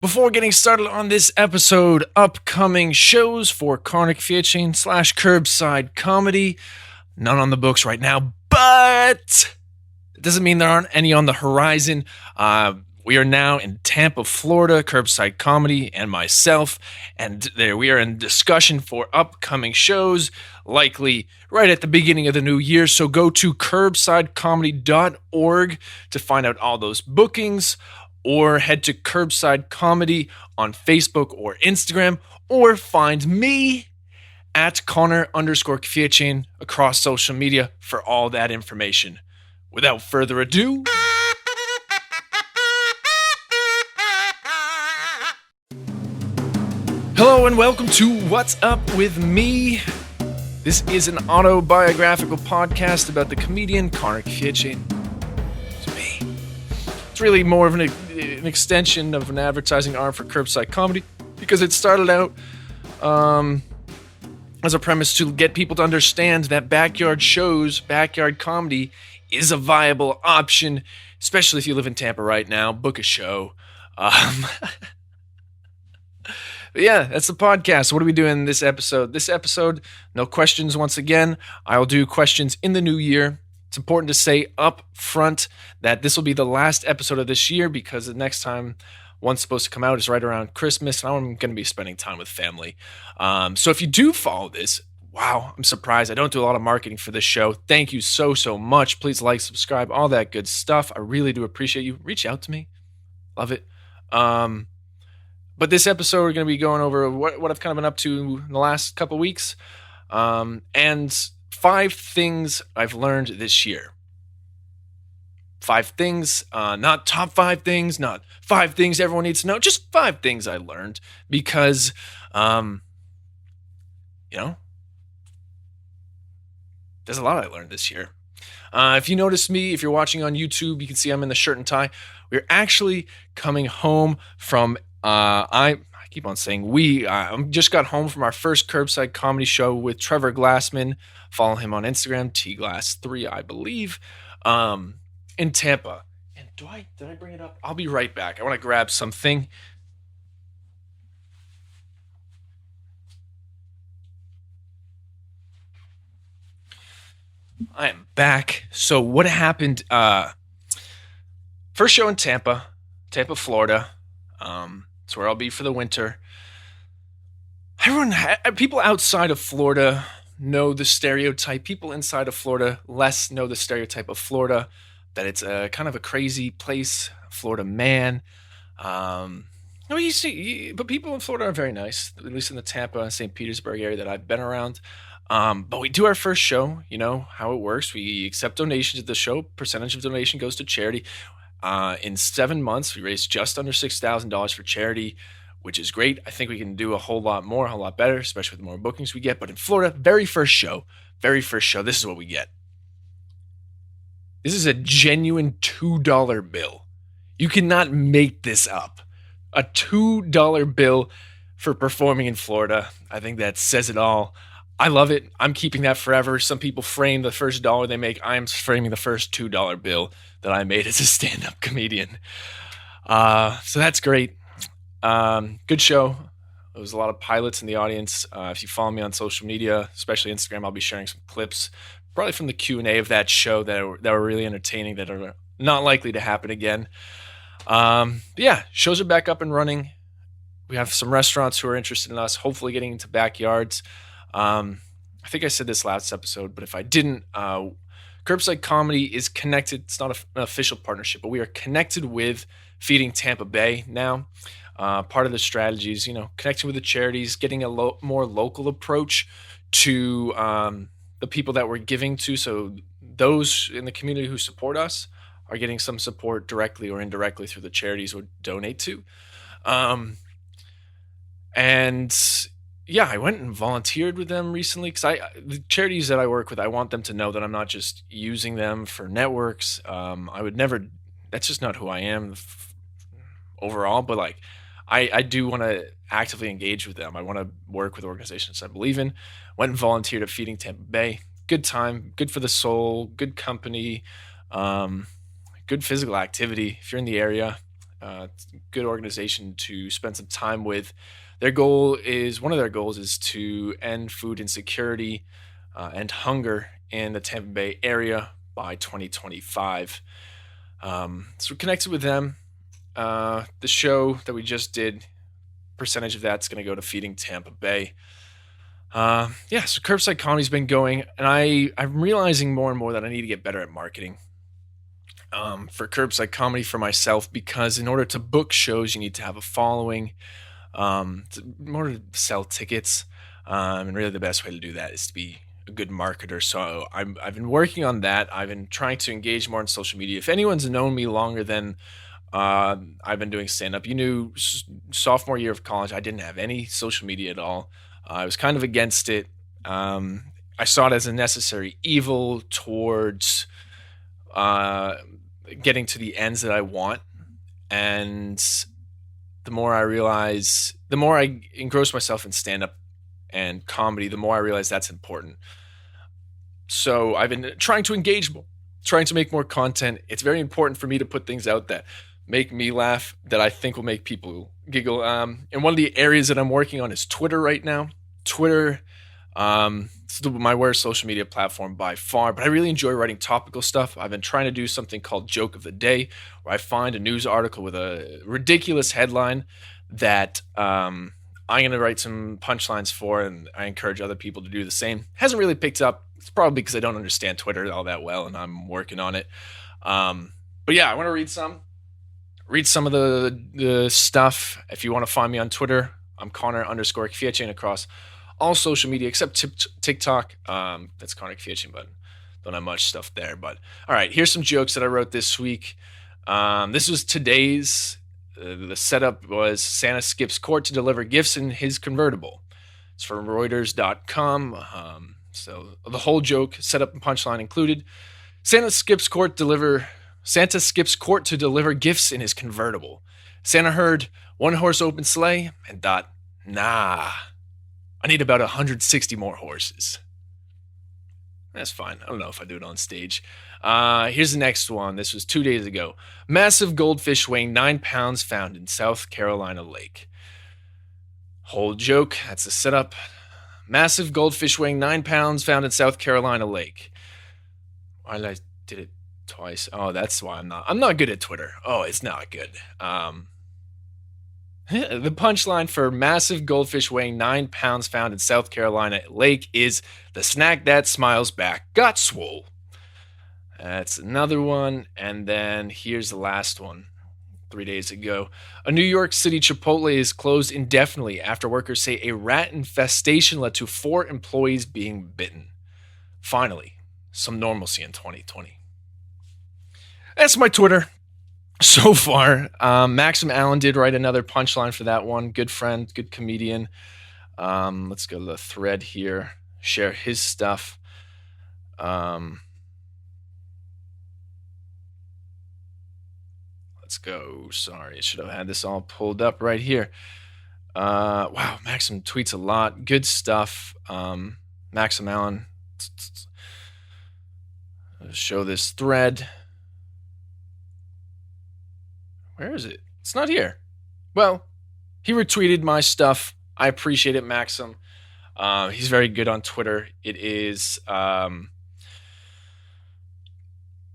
Before getting started on this episode, upcoming shows for Karnik Fietching / Curbside Comedy. None on the books right now, but it doesn't mean there aren't any on the horizon. We are now in Tampa, Florida, Curbside Comedy and myself, and there we are in discussion for upcoming shows, likely right at the beginning of the new year. So go to curbsidecomedy.org to find out all those bookings, or head to Curbside Comedy on Facebook or Instagram, or find me at Connor_Kfietching across social media for all that information. Without further ado, hello and welcome to What's Up With Me. This is an autobiographical podcast about the comedian Karnik Fietching. It's me. It's really more of an extension of an advertising arm for Curbside Comedy, because it started out as a premise to get people to understand that backyard shows, backyard comedy is a viable option, especially if you live in Tampa right now. Book a show. But yeah, that's the podcast. What are we doing in this episode? This episode, no questions once again. I'll do questions in the new year. It's important to say up front that this will be the last episode of this year, because the next time one's supposed to come out is right around Christmas, and I'm going to be spending time with family. So if you do follow this, wow, I'm surprised. I don't do a lot of marketing for this show. Thank you so much. Please like, subscribe, all that good stuff. I really do appreciate you. Reach out to me. Love it. But this episode, we're going to be going over what I've kind of been up to in the last couple weeks, and 5 things I've learned this year. 5 things, not top 5 things, not 5 things everyone needs to know, just 5 things I learned, because, there's a lot I learned this year. If you notice me, if you're watching on YouTube, you can see I'm in the shirt and tie. We're actually coming home from, I keep on saying we, just got home from our first Curbside Comedy show with Trevor Glassman. Follow him on Instagram, tglass3, I believe, in Tampa. And did I bring it up? I'll be right back. I want to grab something. I am back. So what happened? First show in Tampa, Florida. It's where I'll be for the winter. People outside of Florida know the stereotype. People inside of Florida less know the stereotype of Florida, that it's a kind of a crazy place, Florida man. But people in Florida are very nice, at least in the Tampa and St. Petersburg area that I've been around. But we do our first show, you know how it works. We accept donations at the show. Percentage of donation goes to charity. In 7 months, we raised just under $6,000 for charity, which is great. I think we can do a whole lot more, a whole lot better, especially with the more bookings we get. But in Florida, very first show, this is what we get. This is a genuine $2 bill. You cannot make this up. A $2 bill for performing in Florida. I think that says it all. I love it. I'm keeping that forever. Some people frame the first dollar they make. I am framing the first $2 bill that I made as a stand-up comedian. So that's great. Good show. There was a lot of pilots in the audience. If you follow me on social media, especially Instagram, I'll be sharing some clips, probably from the Q&A of that show that were really entertaining, that are not likely to happen again. But yeah, shows are back up and running. We have some restaurants who are interested in us, hopefully getting into backyards. I think I said this last episode, but if I didn't, Curbside Comedy is connected. It's not an official partnership, but we are connected with Feeding Tampa Bay now. Part of the strategy is, connecting with the charities, getting a more local approach to the people that we're giving to. So those in the community who support us are getting some support directly or indirectly through the charities we donate to. And yeah, I went and volunteered with them recently, because the charities that I work with, I want them to know that I'm not just using them for networks. I would never, that's just not who I am overall, but I do want to actively engage with them. I want to work with organizations I believe in. Went and volunteered at Feeding Tampa Bay. Good time, good for the soul, good company, good physical activity. If you're in the area, It's a good organization to spend some time with. One of their goals is to end food insecurity and hunger in the Tampa Bay area by 2025. So we connected with them. The show that we just did, percentage of that's going to go to feeding Tampa Bay. So curbside comedy's been going, and I'm realizing more and more that I need to get better at marketing for curbside comedy for myself, because in order to book shows, you need to have a following. In order to sell tickets, and really the best way to do that is to be a good marketer. So I've been working on that. I've been trying to engage more on social media. If anyone's known me longer than I've been doing stand-up, you knew sophomore year of college, I didn't have any social media at all. I was kind of against it. I saw it as a necessary evil towards getting to the ends that I want. And the more I engross myself in stand-up and comedy, the more I realize that's important. So I've been trying to engage more, trying to make more content. It's very important for me to put things out that make me laugh, that I think will make people giggle. And one of the areas that I'm working on is Twitter right now. Twitter, it's my worst social media platform by far, but I really enjoy writing topical stuff. I've been trying to do something called Joke of the Day, where I find a news article with a ridiculous headline that I'm going to write some punchlines for, and I encourage other people to do the same. Hasn't really picked up. It's probably because I don't understand Twitter all that well, and I'm working on it. But yeah, I want to read some of the stuff. If you want to find me on Twitter, I'm Connor_Kvietchen across all social media except TikTok. That's Connor Kvietchen, but don't have much stuff there. But all right, here's some jokes that I wrote this week. This was today's. The setup was Santa skips court to deliver gifts in his convertible. It's from Reuters.com. So the whole joke, setup and punchline included. Santa skips court to deliver gifts in his convertible. Santa heard one horse open sleigh and thought, nah, I need about 160 more horses. That's fine. I don't know if I do it on stage. Here's the next one. This was 2 days ago. Massive goldfish weighing 9 pounds found in South Carolina lake. Whole joke. That's the setup. Massive goldfish weighing 9 pounds found in South Carolina lake. Why did I did it twice? Oh, that's why I'm not good at Twitter. Oh, it's not good. The punchline for massive goldfish weighing 9 pounds found in South Carolina lake is the snack that smiles back got swole. That's another one. And then here's the last one. 3 days ago, a New York City Chipotle is closed indefinitely after workers say a rat infestation led to 4 employees being bitten. Finally, some normalcy in 2020. That's my Twitter. So far, Maxim Allen did write another punchline for that one. Good friend, good comedian. Let's go to the thread here. Share his stuff. Let's go. Sorry, I should have had this all pulled up right here. Wow, Maxim tweets a lot. Good stuff. Maxim Allen. Show this thread. Where is it? It's not here. Well, he retweeted my stuff. I appreciate it, Maxim. He's very good on Twitter. It is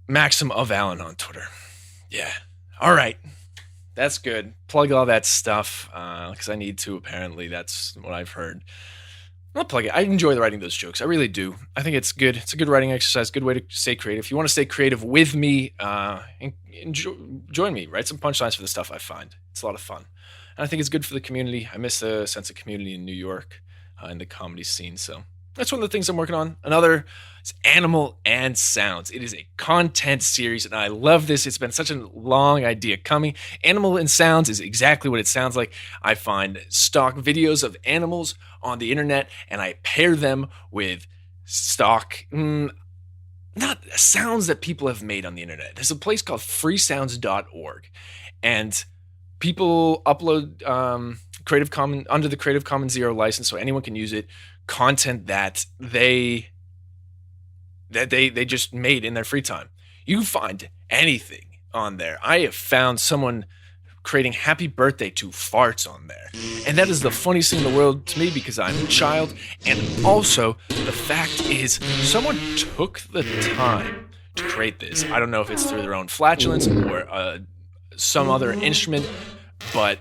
Maxim of Allen on Twitter. Yeah. All right. That's good. Plug all that stuff because I need to, apparently. That's what I've heard. I'll plug it. I enjoy writing those jokes. I really do. I think it's good. It's a good writing exercise, good way to stay creative. If you want to stay creative with me, join me. Write some punchlines for the stuff I find. It's a lot of fun. And I think it's good for the community. I miss the sense of community in New York in the comedy scene. So that's one of the things I'm working on. Another is Animal and Sounds. It is a content series, and I love this. It's been such a long idea coming. Animal and Sounds is exactly what it sounds like. I find stock videos of animals on the internet, and I pair them with stock, not sounds that people have made on the internet. There's a place called freesounds.org, and people upload under the Creative Commons Zero license, so anyone can use it, content that they just made in their free time. You can find anything on there. I have found someone creating happy birthday to farts on there. And that is the funniest thing in the world to me because I'm a child. And also, the fact is, someone took the time to create this. I don't know if it's through their own flatulence or some other instrument, but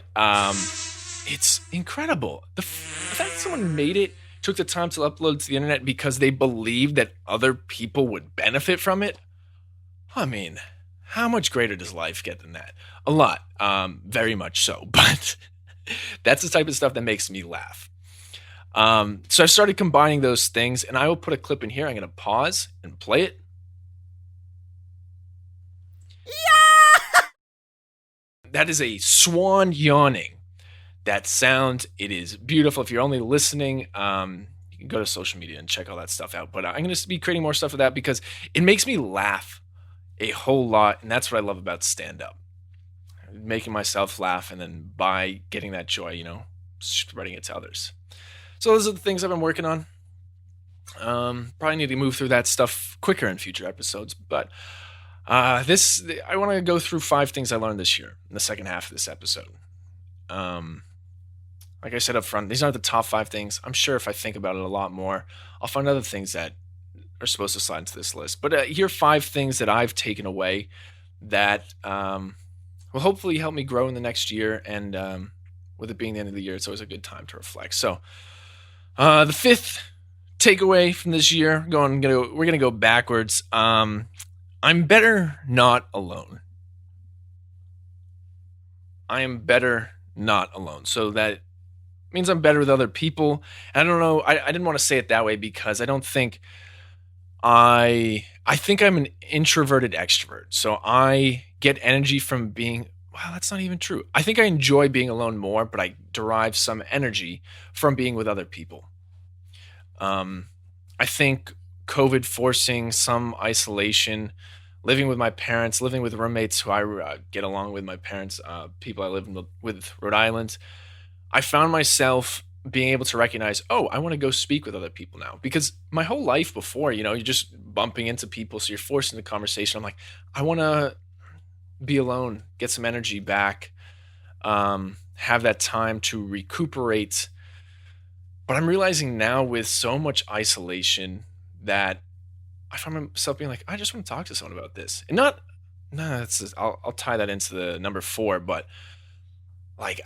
it's incredible. The fact that someone made it, took the time to upload to the internet because they believed that other people would benefit from it. I mean, how much greater does life get than that? A lot, very much so. But that's the type of stuff that makes me laugh. So I started combining those things, and I will put a clip in here. I'm going to pause and play it. That is a swan yawning. That sound, it is beautiful. If you're only listening, you can go to social media and check all that stuff out. But I'm going to be creating more stuff of that because it makes me laugh a whole lot, and that's what I love about stand-up. Making myself laugh, and then by getting that joy, spreading it to others. So those are the things I've been working on. Probably need to move through that stuff quicker in future episodes, but I want to go through 5 things I learned this year in the second half of this episode. Like I said up front, these aren't the top 5 things. I'm sure if I think about it a lot more, I'll find other things that are supposed to slide into this list. But here are 5 things that I've taken away that will hopefully help me grow in the next year. And with it being the end of the year, it's always a good time to reflect. So the 5th takeaway from this year, we're gonna go backwards. I'm better not alone. I am better not alone. So that means I'm better with other people. And I don't know, I didn't want to say it that way because I don't think I think I'm an introverted extrovert. So I get energy from being, wow, that's not even true. I think I enjoy being alone more, but I derive some energy from being with other people. I think COVID forcing some isolation, living with my parents, living with roommates who I get along with, my parents, people I live with Rhode Island, I found myself being able to recognize, oh, I want to go speak with other people now. Because my whole life before, you're just bumping into people, so you're forced into conversation. I'm like, I want to be alone, get some energy back, have that time to recuperate. But I'm realizing now with so much isolation that I find myself being like, I just want to talk to someone about this. And I'll tie that into the number 4, but like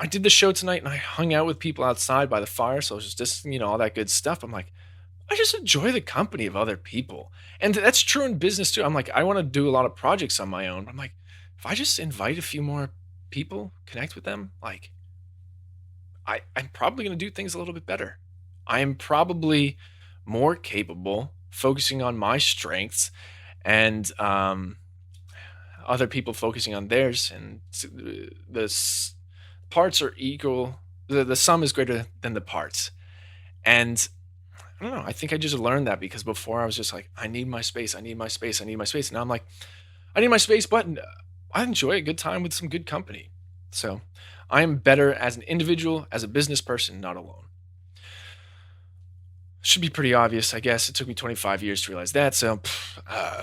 I did the show tonight and I hung out with people outside by the fire, social distancing, all that good stuff. I'm like, I just enjoy the company of other people. And that's true in business too. I'm like, I want to do a lot of projects on my own. I'm like, if I just invite a few more people, connect with them, like I'm probably going to do things a little bit better. I am probably more capable focusing on my strengths and other people focusing on theirs. And the parts are equal. The sum is greater than the parts. And I don't know. I think I just learned that because before I was just like, I need my space. I need my space. I need my space. And now I'm like, I need my space, but I enjoy a good time with some good company. So I am better as an individual, as a business person, not alone. Should be pretty obvious, I guess. It took me 25 years to realize that. So I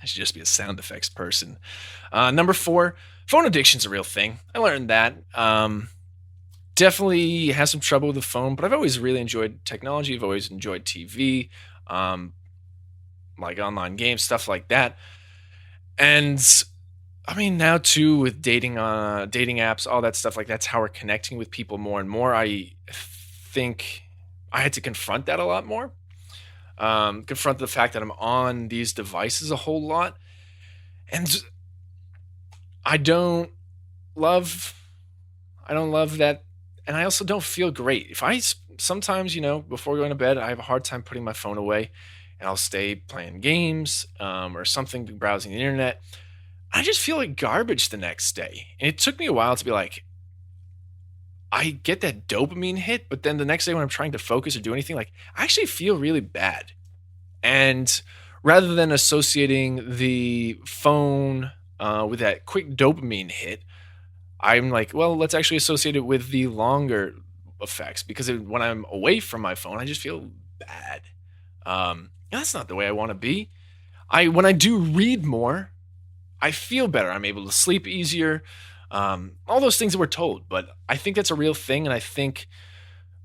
should just be a sound effects person. Number 4, phone addiction's a real thing. I learned that. Definitely have some trouble with the phone, but I've always really enjoyed technology. I've always enjoyed TV, like online games, stuff like that. And I mean, now too, with dating apps, all that stuff, like that's how we're connecting with people more and more. I think I had to confront that a lot more. Confront the fact that I'm on these devices a whole lot. And I don't love that. And I also don't feel great. If I sometimes, before going to bed, I have a hard time putting my phone away and I'll stay playing games or something, browsing the internet. I just feel like garbage the next day. And it took me a while to be like, I get that dopamine hit, but then the next day when I'm trying to focus or do anything, like I actually feel really bad. And rather than associating the phone with that quick dopamine hit, I'm like, well, let's actually associate it with the longer effects because when I'm away from my phone, I just feel bad. That's not the way I want to be. When I do read more, I feel better. I'm able to sleep easier. All those things that we're told, but I think that's a real thing, and I think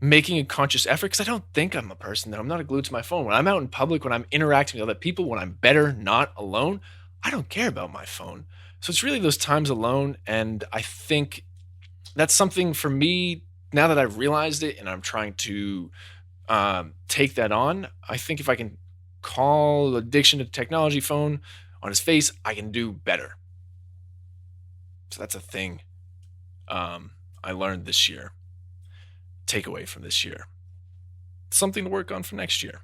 making a conscious effort because I don't think I'm a person that I'm not glued to my phone. When I'm out in public, when I'm interacting with other people, when I'm better not alone, I don't care about my phone. So it's really those times alone, and I think that's something for me now that I've realized it and I'm trying to take that on. I think if I can call addiction to technology phone on his face, I can do better. So that's a thing I learned this year. Takeaway from this year. Something to work on for next year.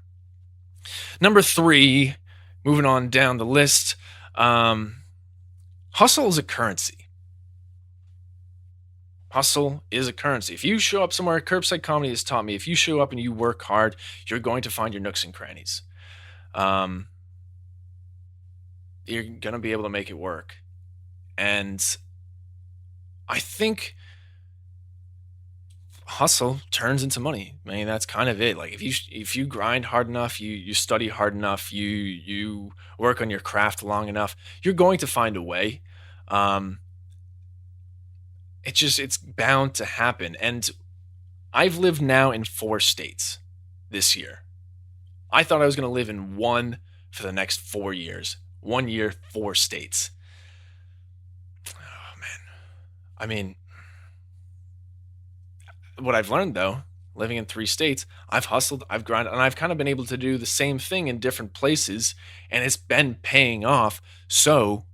Number 3, moving on down the list, hustle is a currency. Hustle is a currency. If you show up somewhere, Curbside Comedy has taught me, if you show up and you work hard, you're going to find your nooks and crannies. You're going to be able to make it work. And I think hustle turns into money. I mean, that's kind of it. Like if you grind hard enough, you study hard enough, you work on your craft long enough, you're going to find a way. It's bound to happen. And I've lived now in 4 states this year. I thought I was going to live in one for the next 4 years. 1 year, 4 states. Oh man. I mean, what I've learned though, living in 3 states, I've hustled, I've grinded, and I've kind of been able to do the same thing in different places, and it's been paying off. So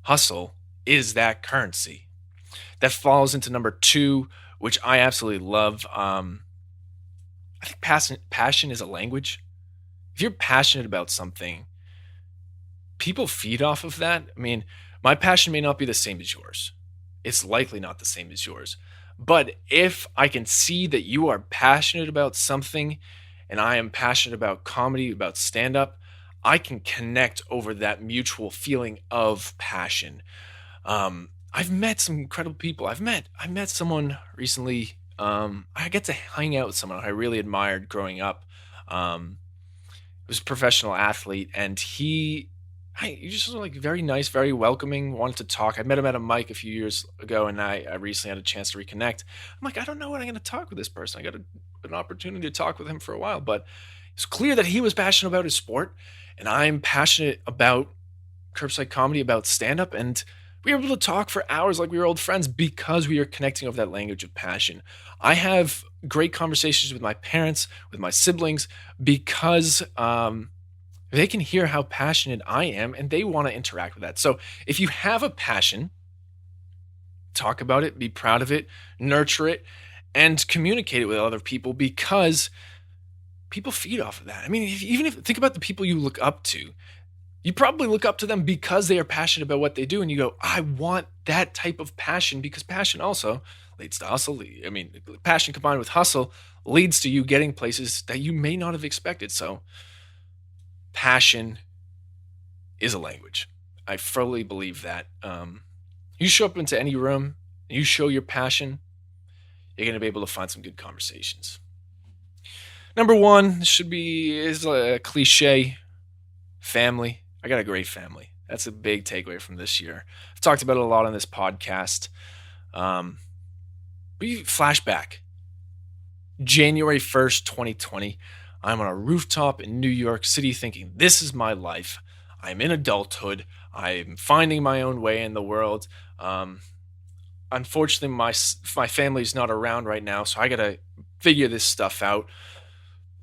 hustle is that currency. That falls into number 2, which I absolutely love. I think passion is a language. If you're passionate about something, people feed off of that. I mean, my passion may not be the same as yours. It's likely not the same as yours. But if I can see that you are passionate about something and I am passionate about comedy, about stand-up, I can connect over that mutual feeling of passion. I've met some incredible people. I met someone recently. I get to hang out with someone I really admired growing up. He was a professional athlete, and he just was like very nice, very welcoming. Wanted to talk. I met him at a mic a few years ago, and I recently had a chance to reconnect. I'm like, I don't know what I'm going to talk with this person. I got an opportunity to talk with him for a while, but it's clear that he was passionate about his sport, and I'm passionate about Curbside Comedy, about stand-up, and we were able to talk for hours like we were old friends because we are connecting over that language of passion. I have great conversations with my parents, with my siblings, because they can hear how passionate I am and they want to interact with that. So if you have a passion, talk about it, be proud of it, nurture it, and communicate it with other people because people feed off of that. I mean, even if think about the people you look up to, you probably look up to them because they are passionate about what they do, and you go, I want that type of passion, because passion also leads to hustle. I mean, passion combined with hustle leads to you getting places that you may not have expected. So passion is a language. I fully believe that. You show up into any room, you show your passion, you're going to be able to find some good conversations. Number 1 is a cliche: family. I got a great family. That's a big takeaway from this year. I've talked about it a lot on this podcast. We flashback. January 1st, 2020. I'm on a rooftop in New York City thinking, this is my life. I'm in adulthood. I'm finding my own way in the world. Unfortunately, my family's not around right now, so I got to figure this stuff out,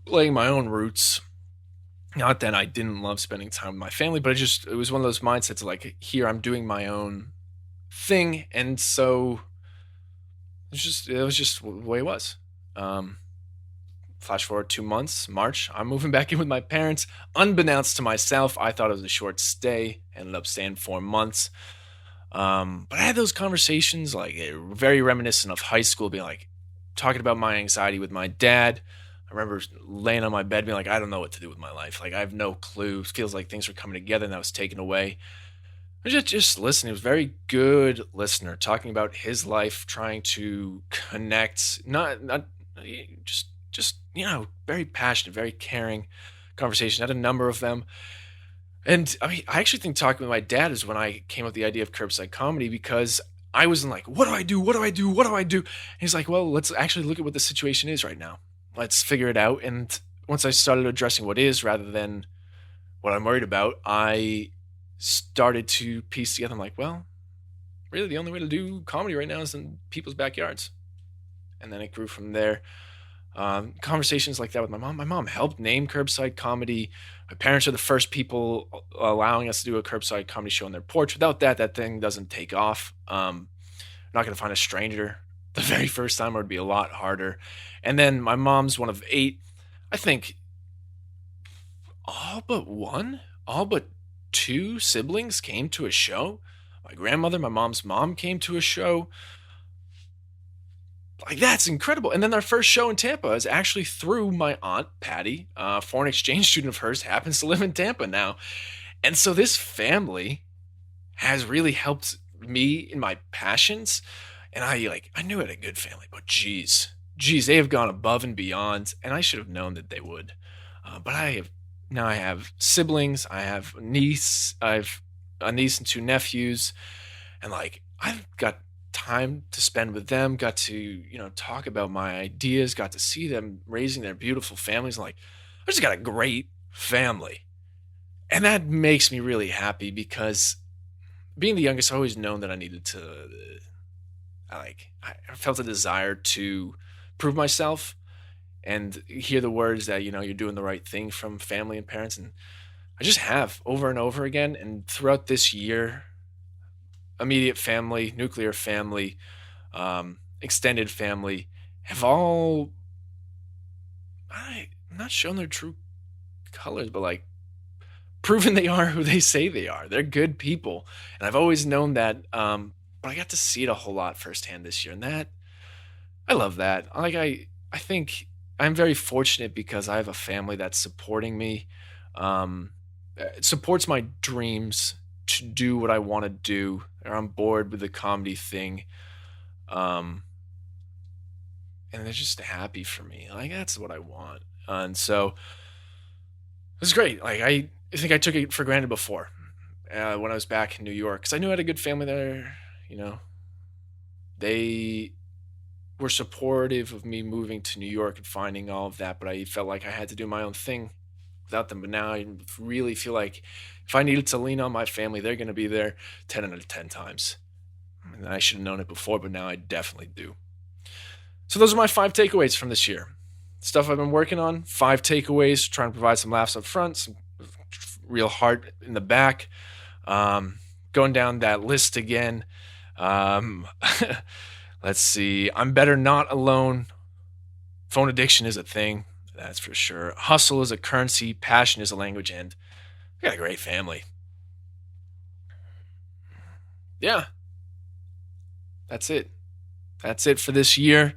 laying my own roots. Not that I didn't love spending time with my family, but it was one of those mindsets of like, here, I'm doing my own thing. And so it was just the way it was. Flash forward 2 months, March, I'm moving back in with my parents. Unbeknownst to myself, I thought it was a short stay. Ended up staying 4 months. But I had those conversations, like very reminiscent of high school, being like, talking about my anxiety with my dad. I remember laying on my bed being like, I don't know what to do with my life. Like, I have no clue. It feels like things were coming together and that was taken away. I was just listening. He was a very good listener, talking about his life, trying to connect, not just very passionate, very caring conversation. I had a number of them. And I mean, I actually think talking with my dad is when I came up with the idea of curbside comedy because I was in like, what do I do? What do I do? What do I do? And he's like, well, let's actually look at what the situation is right now. Let's figure it out. And once I started addressing what is rather than what I'm worried about, I started to piece together. I'm like, well, really, the only way to do comedy right now is in people's backyards. And then it grew from there. Conversations like that with my mom. My mom helped name curbside comedy. My parents are the first people allowing us to do a curbside comedy show on their porch. Without that, that thing doesn't take off. I'm not going to find a stranger the very first time, or it'd be a lot harder. And then my mom's one of eight. I think all but two siblings came to a show. My grandmother, my mom's mom came to a show. Like, that's incredible. And then our first show in Tampa is actually through my aunt Patty, a foreign exchange student of hers, happens to live in Tampa now. And so this family has really helped me in my passions. And I knew I had a good family, but geez, they have gone above and beyond, and I should have known that they would. But I have siblings, I have a niece and two nephews, and like I've got time to spend with them, got to, talk about my ideas, got to see them raising their beautiful families. Like, I just got a great family. And that makes me really happy because being the youngest, I always known that I needed to, I felt a desire to prove myself and hear the words that, you're doing the right thing from family and parents. And I just have over and over again. And throughout this year, immediate family, nuclear family, extended family have all, I'm not shown their true colors, but like proven they are who they say they are. They're good people. And I've always known that. But I got to see it a whole lot firsthand this year. And that, I love that. I think I'm very fortunate because I have a family that's supporting me, it supports my dreams to do what I want to do. They're on board with the comedy thing. Um, and they're just happy for me. Like, that's what I want. And so it's great. Like, I think I took it for granted before when I was back in New York because I knew I had a good family there. They were supportive of me moving to New York and finding all of that, but I felt like I had to do my own thing without them. But now I really feel like if I needed to lean on my family, they're going to be there 10 out of 10 times. And I should have known it before, but now I definitely do. So those are my 5 takeaways from this year. Stuff I've been working on, 5 takeaways, trying to provide some laughs up front, some real heart in the back. Going down that list again. Let's see. I'm better not alone. Phone addiction is a thing. That's for sure. Hustle is a currency. Passion is a language. And I got a great family. Yeah, that's it. That's it for this year.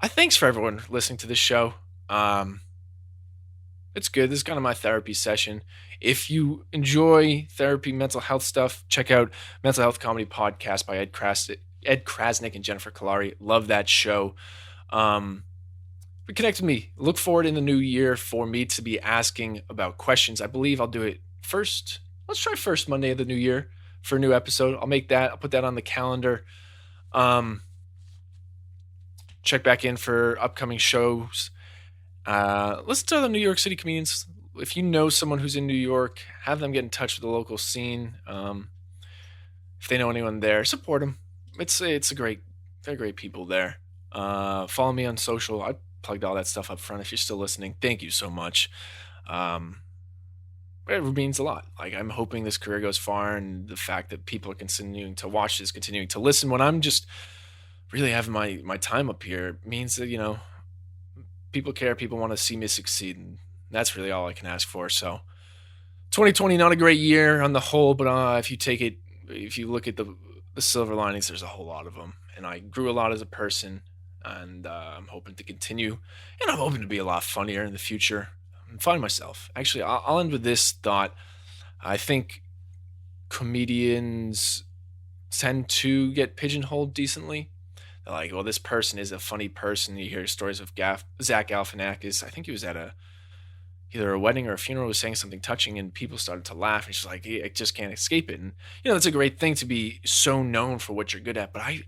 Thanks for everyone listening to this show. Um, it's good. This is kind of my therapy session. If you enjoy therapy, mental health stuff, check out Mental Health Comedy Podcast by Ed Krasnick and Jennifer Kalari. Love that show. Connect with me. Look forward in the new year for me to be asking about questions. I believe I'll do it first. Let's try first Monday of the new year for a new episode. I'll put that on the calendar. Check back in for upcoming shows. Listen to the New York City comedians. If you know someone who's in New York, have them get in touch with the local scene. If they know anyone there, support them. They're great people there. Follow me on social. I plugged all that stuff up front. If you're still listening, thank you so much. It means a lot. Like, I'm hoping this career goes far, and the fact that people are continuing to watch this, continuing to listen when I'm just really having my time up here means that, people care, people want to see me succeed, and that's really all I can ask for. So 2020, not a great year on the whole, but if you look at the silver linings, there's a whole lot of them, and I grew a lot as a person, and I'm hoping to continue, and I'm hoping to be a lot funnier in the future and find myself. Actually, I'll end with this thought. I think comedians tend to get pigeonholed decently. They're like, well, this person is a funny person. You hear stories of Zach Galifianakis. I think he was at either a wedding or a funeral, was saying something touching, and people started to laugh. And she's like, "I just can't escape it." And that's a great thing to be so known for what you're good at. But I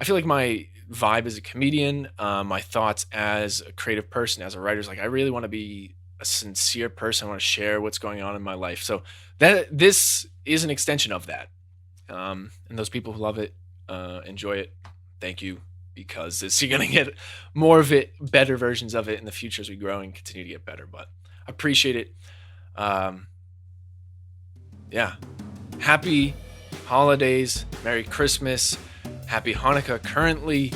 feel like my vibe as a comedian, my thoughts as a creative person, as a writer, is like I really want to be a sincere person. I want to share what's going on in my life. So that this is an extension of that. And those people who love it, enjoy it. Thank you, because you're gonna get more of it, better versions of it in the future as we grow and continue to get better. But I appreciate it. Um, yeah, happy holidays, Merry Christmas, Happy Hanukkah. Currently,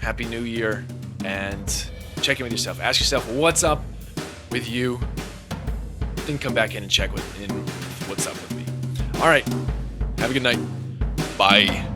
Happy New Year, and check in with yourself. Ask yourself what's up with you. Then come back in and check in what's up with me. All right. Have a good night. Bye.